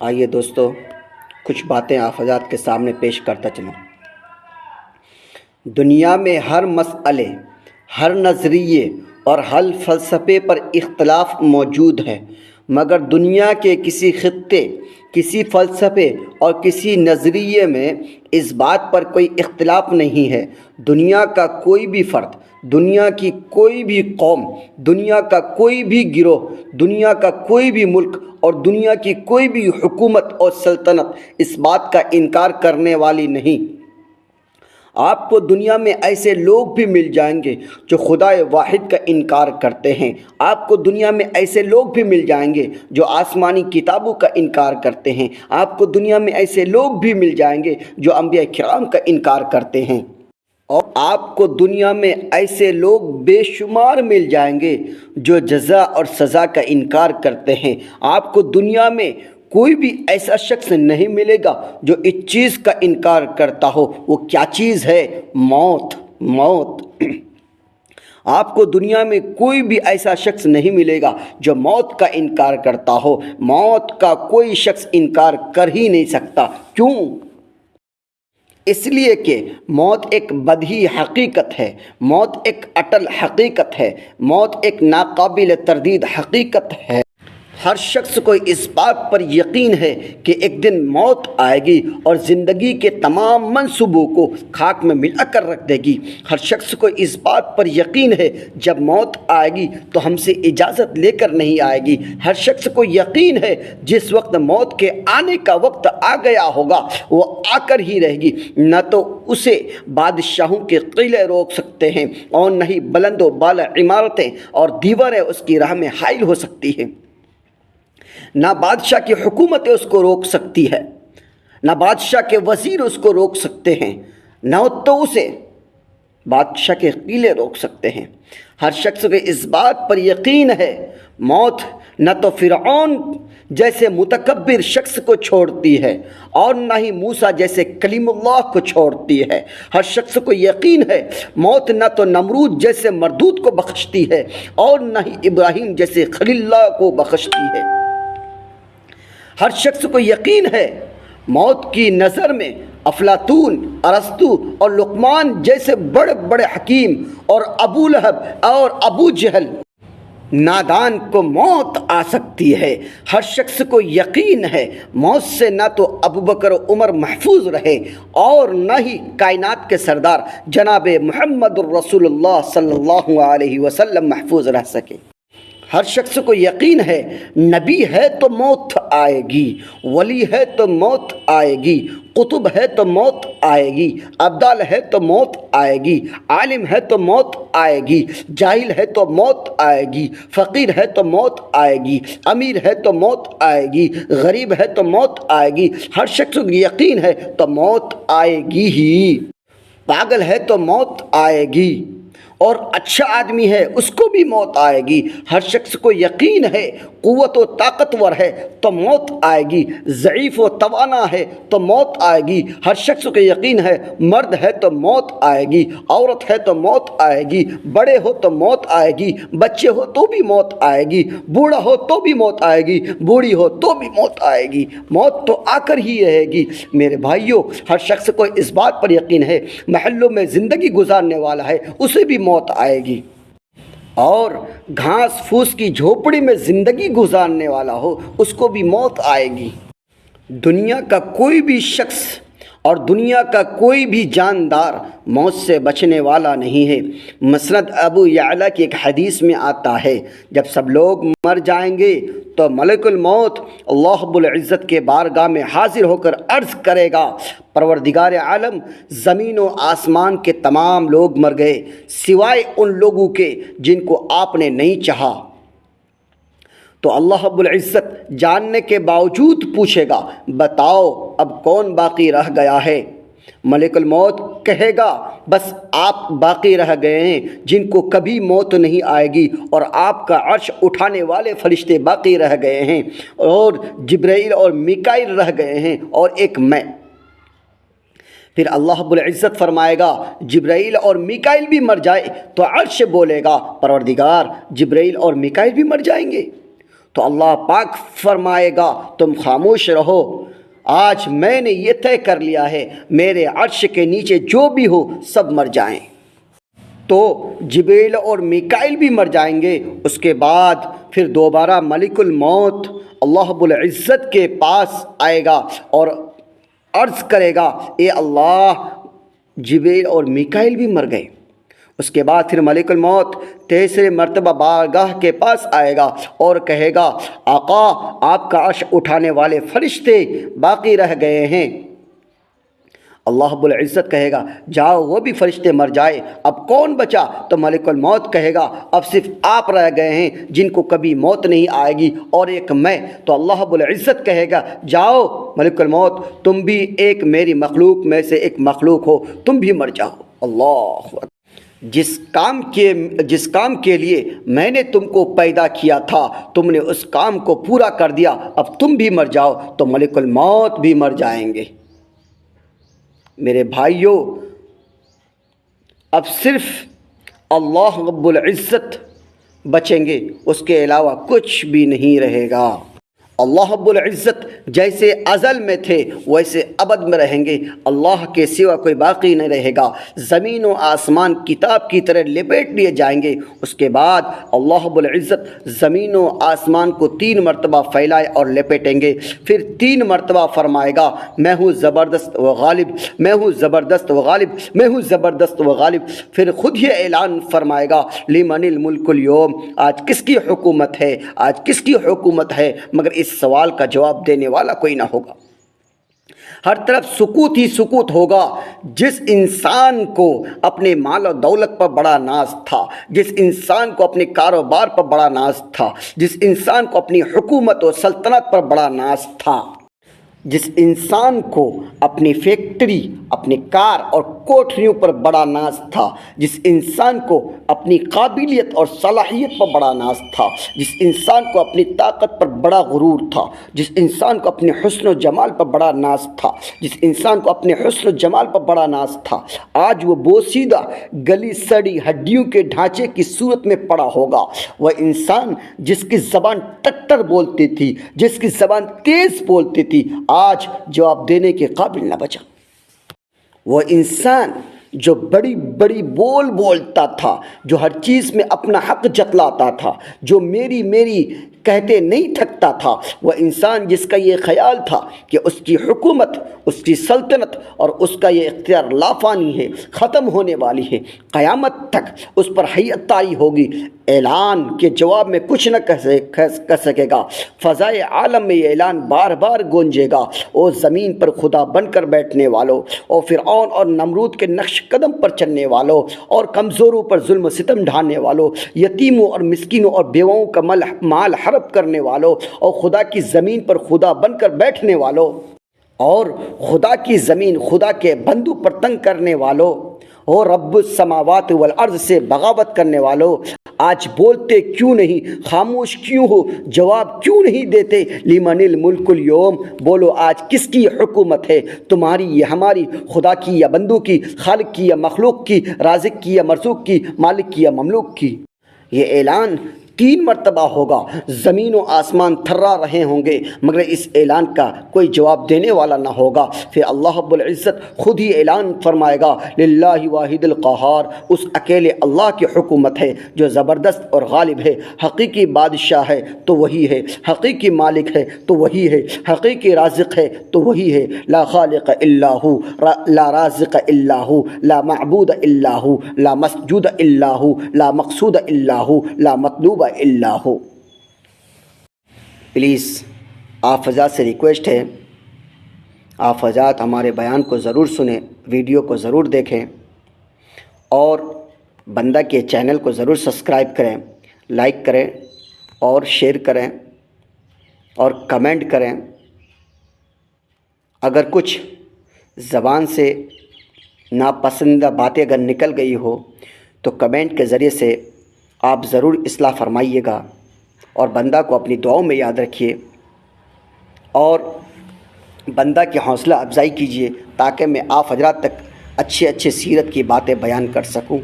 آئیے دوستو، کچھ باتیں آپ حضرات کے سامنے پیش کرتا چلوں۔ دنیا میں ہر مسئلے، ہر نظریے اور ہر فلسفے پر اختلاف موجود ہے، مگر دنیا کے کسی خطے، کسی فلسفے اور کسی نظریے میں اس بات پر کوئی اختلاف نہیں ہے۔ دنیا کا کوئی بھی فرد، دنیا کی کوئی بھی قوم، دنیا کا کوئی بھی گروہ، دنیا کا کوئی بھی ملک اور دنیا کی کوئی بھی حکومت اور سلطنت اس بات کا انکار کرنے والی نہیں۔ آپ کو دنیا میں ایسے لوگ بھی مل جائیں گے جو خدا واحد کا انکار کرتے ہیں۔ آپ کو دنیا میں ایسے لوگ بھی مل جائیں گے جو آسمانی کتابوں کا انکار کرتے ہیں۔ آپ کو دنیا میں ایسے لوگ بھی مل جائیں گے جو انبیاء کرام کا انکار کرتے ہیں، اور آپ کو دنیا میں ایسے لوگ بے شمار مل جائیں گے جو جزا اور سزا کا انکار کرتے ہیں۔ آپ کو دنیا میں کوئی بھی ایسا شخص نہیں ملے گا جو اس چیز کا انکار کرتا ہو۔ وہ کیا چیز ہے؟ موت۔ آپ کو دنیا میں کوئی بھی ایسا شخص نہیں ملے گا جو موت کا انکار کرتا ہو۔ موت کا کوئی شخص انکار کر ہی نہیں سکتا۔ کیوں؟ اس لیے کہ موت ایک بدیہی حقیقت ہے، موت ایک اٹل حقیقت ہے، موت ایک ناقابل تردید حقیقت ہے۔ ہر شخص کو اس بات پر یقین ہے کہ ایک دن موت آئے گی اور زندگی کے تمام منصوبوں کو خاک میں ملا کر رکھ دے گی۔ ہر شخص کو اس بات پر یقین ہے جب موت آئے گی تو ہم سے اجازت لے کر نہیں آئے گی۔ ہر شخص کو یقین ہے جس وقت موت کے آنے کا وقت آ گیا ہوگا وہ آ کر ہی رہے گی۔ نہ تو اسے بادشاہوں کے قلعے روک سکتے ہیں اور نہ ہی بلند و بالا عمارتیں اور دیواریں اس کی راہ میں حائل ہو سکتی ہیں۔ نہ بادشاہ کی حکومتیں اس کو روک سکتی ہے، نہ بادشاہ کے وزیر اس کو روک سکتے ہیں، نہ تو اسے بادشاہ کے قلعے روک سکتے ہیں۔ ہر شخص کو اس بات پر یقین ہے موت نہ تو فرعون جیسے متکبر شخص کو چھوڑتی ہے اور نہ ہی موسیٰ جیسے کلیم اللہ کو چھوڑتی ہے۔ ہر شخص کو یقین ہے موت نہ تو نمرود جیسے مردود کو بخشتی ہے اور نہ ہی ابراہیم جیسے خلیل اللہ کو بخشتی ہے۔ ہر شخص کو یقین ہے موت کی نظر میں افلاطون، ارسطو اور لقمان جیسے بڑے بڑے حکیم اور ابو لہب اور ابو جہل نادان کو موت آ سکتی ہے۔ ہر شخص کو یقین ہے موت سے نہ تو ابوبکر و عمر محفوظ رہے اور نہ ہی کائنات کے سردار جناب محمد الرسول اللہ صلی اللہ علیہ وسلم محفوظ رہ سکے۔ ہر شخص کو یقین ہے نبی ہے تو موت آئے گی، ولی ہے تو موت آئے گی، قطب ہے تو موت آئے گی، ابدال ہے تو موت آئے گی، عالم ہے تو موت آئے گی، جاہل ہے تو موت آئے گی، فقیر ہے تو موت آئے گی، امیر ہے تو موت آئے گی، غریب ہے تو موت آئے گی۔ ہر شخص کو یقین ہے تو موت آئے گی ہی۔ پاگل ہے تو موت آئے گی، اور اچھا آدمی ہے اس کو بھی موت آئے گی۔ ہر شخص کو یقین ہے قوت و طاقتور ہے تو موت آئے گی، ضعیف و توانا ہے تو موت آئے گی۔ ہر شخص کو یقین ہے مرد ہے تو موت آئے گی، عورت ہے تو موت آئے گی، بڑے ہو تو موت آئے گی، بچے ہو تو بھی موت آئے گی، بوڑھا ہو تو بھی موت آئے گی، بوڑھی ہو تو بھی موت آئے گی۔ موت تو آ کر ہی رہے گی۔ میرے بھائیوں، ہر شخص کو اس بات پر یقین ہے محلوں میں زندگی گزارنے والا ہے اسے بھی موت آئے گی، اور گھاس پھوس کی جھوپڑی میں زندگی گزارنے والا ہو اس کو بھی موت آئے گی۔ دنیا کا کوئی بھی شخص اور دنیا کا کوئی بھی جاندار موت سے بچنے والا نہیں ہے۔ مسند ابو یعلا کی ایک حدیث میں آتا ہے جب سب لوگ مر جائیں گے تو ملک الموت اللہ رب العزت کے بارگاہ میں حاضر ہو کر عرض کرے گا، پروردگار عالم، زمین و آسمان کے تمام لوگ مر گئے سوائے ان لوگوں کے جن کو آپ نے نہیں چاہا۔ تو اللہ رب العزت جاننے کے باوجود پوچھے گا، بتاؤ اب کون باقی رہ گیا ہے؟ ملک الموت کہے گا، بس آپ باقی رہ گئے ہیں جن کو کبھی موت نہیں آئے گی، اور آپ کا عرش اٹھانے والے فرشتے باقی رہ گئے ہیں، اور جبرائیل اور میکائیل رہ گئے ہیں، اور ایک میں۔ پھر اللہ رب العزت فرمائے گا جبرائیل اور میکائیل بھی مر جائے تو عرش بولے گا، پروردگار جبرائیل اور میکائیل بھی مر جائیں گے؟ تو اللہ پاک فرمائے گا تم خاموش رہو، آج میں نے یہ طے کر لیا ہے میرے عرش کے نیچے جو بھی ہو سب مر جائیں۔ تو جبریل اور میکائیل بھی مر جائیں گے۔ اس کے بعد پھر دوبارہ ملک الموت اللہ رب العزت کے پاس آئے گا اور عرض کرے گا اے اللہ جبریل اور میکائیل بھی مر گئے۔ اس کے بعد پھر ملک الموت تیسرے مرتبہ بارگاہ کے پاس آئے گا اور کہے گا آقا آپ کا عرش اٹھانے والے فرشتے باقی رہ گئے ہیں۔ اللہ رب العزت کہے گا جاؤ وہ بھی فرشتے مر جائے، اب کون بچا؟ تو ملک الموت کہے گا اب صرف آپ رہ گئے ہیں جن کو کبھی موت نہیں آئے گی اور ایک میں۔ تو اللہ رب العزت کہے گا جاؤ ملک الموت تم بھی ایک میری مخلوق میں سے ایک مخلوق ہو، تم بھی مر جاؤ۔ اللہ اکبر۔ جس کام کے لیے میں نے تم کو پیدا کیا تھا تم نے اس کام کو پورا کر دیا، اب تم بھی مر جاؤ۔ تو ملک الموت بھی مر جائیں گے۔ میرے بھائیوں اب صرف اللہ رب العزت بچیں گے، اس کے علاوہ کچھ بھی نہیں رہے گا۔ اللہ رب العزت جیسے ازل میں تھے ویسے ابد میں رہیں گے، اللہ کے سوا کوئی باقی نہیں رہے گا۔ زمین و آسمان کتاب کی طرح لپیٹ لیے جائیں گے۔ اس کے بعد اللہ رب العزت زمین و آسمان کو 3 مرتبہ پھیلائے اور لپیٹیں گے، پھر 3 مرتبہ فرمائے گا میں ہوں زبردست و غالب، میں ہوں زبردست و غالب، میں ہوں زبردست و غالب۔ پھر خود یہ اعلان فرمائے گا لمن الملک اليوم، آج کس کی حکومت ہے، آج کس کی حکومت ہے؟ مگر اس سوال کا جواب دینے والا کوئی نہ ہوگا۔ ہر طرف سکوت ہی سکوت ہوگا۔ جس انسان کو اپنے مال و دولت پر بڑا ناز تھا، جس انسان کو اپنے کاروبار پر بڑا ناز تھا، جس انسان کو اپنی حکومت و سلطنت پر بڑا ناز تھا، جس انسان کو اپنی فیکٹری، اپنی کار اور کوٹھریوں پر بڑا ناز تھا، جس انسان کو اپنی قابلیت اور صلاحیت پر بڑا ناز تھا، جس انسان کو اپنی طاقت پر بڑا غرور تھا، جس انسان کو اپنے حسن و جمال پر بڑا ناز تھا، جس انسان کو اپنے حسن و جمال پر بڑا ناز تھا، آج وہ بوسیدہ گلی سڑی ہڈیوں کے ڈھانچے کی صورت میں پڑا ہوگا۔ وہ انسان جس کی زبان ٹٹر بولتی تھی، جس کی زبان تیز بولتی تھی، آج جواب دینے کے قابل نہ بچا۔ وہ انسان جو بڑی بڑی بول بولتا تھا، جو ہر چیز میں اپنا حق جتلاتا تھا، جو میری میری کہتے نہیں تھکتا تھا، وہ انسان جس کا یہ خیال تھا کہ اس کی حکومت، اس کی سلطنت اور اس کا یہ اختیار لافانی ہے، ختم ہونے والی ہے، قیامت تک اس پر حیت طاری ہوگی، اعلان کے جواب میں کچھ نہ کر سکے گا۔ فضائے عالم میں یہ اعلان بار بار گونجے گا، او زمین پر خدا بن کر بیٹھنے والوں، اور فرعون اور نمرود کے نقش قدم پر چلنے والوں، اور کمزوروں پر ظلم و ستم ڈھانے والوں، یتیموں اور مسکینوں اور بیواؤں کا مال حرب کرنے والوں، اور خدا کی زمین پر خدا بن کر بیٹھنے والوں، اور خدا کی زمین خدا کے بندوں پر تنگ کرنے والوں، اور رب السماوات والارض سے بغاوت کرنے والوں، آج بولتے کیوں نہیں؟ خاموش کیوں ہو؟ جواب کیوں نہیں دیتے؟ لمن الملک اليوم، بولو آج کس کی حکومت ہے؟ تمہاری یا ہماری؟ خدا کی یا بندوں کی؟ خالق کی یا مخلوق کی؟ رازق کی یا مرزوق کی؟ مالک کی یا مملوک کی؟ یہ اعلان 3 مرتبہ ہوگا۔ زمین و آسمان تھرا رہے ہوں گے مگر اس اعلان کا کوئی جواب دینے والا نہ ہوگا۔ پھر اللہ رب العزت خود ہی اعلان فرمائے گا للہ واحد القہار، اس اکیلے اللہ کی حکومت ہے جو زبردست اور غالب ہے، حقیقی بادشاہ ہے تو وہی ہے، حقیقی مالک ہے تو وہی ہے، حقیقی رازق ہے تو وہی ہے، لا خالق الا ہو، لا رازق الا ہو، لا معبود الا ہو، لا مسجود الا ہو، لا مقصود الا ہو، لا مطلوب اللہ ہو۔ پلیز آپ حضرات سے ریکویسٹ ہے، آپ حضرات ہمارے بیان کو ضرور سنیں، ویڈیو کو ضرور دیکھیں، اور بندہ کے چینل کو ضرور سبسکرائب کریں، لائک کریں اور شیئر کریں اور کمنٹ کریں۔ اگر کچھ زبان سے ناپسندیدہ باتیں اگر نکل گئی ہو تو کمنٹ کے ذریعے سے آپ ضرور اصلاح فرمائیے گا، اور بندہ کو اپنی دعاؤں میں یاد رکھیے، اور بندہ کی حوصلہ افزائی کیجیے تاکہ میں آپ حضرات تک اچھے سیرت کی باتیں بیان کر سکوں۔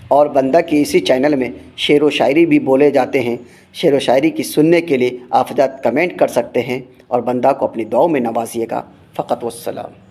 اور بندہ کی اسی چینل میں شعر و شاعری بھی بولے جاتے ہیں۔ شعر و شاعری کی سننے کے لیے آپ حضرات کمنٹ کر سکتے ہیں اور بندہ کو اپنی دعاؤں میں نوازیے گا۔ فقط والسلام۔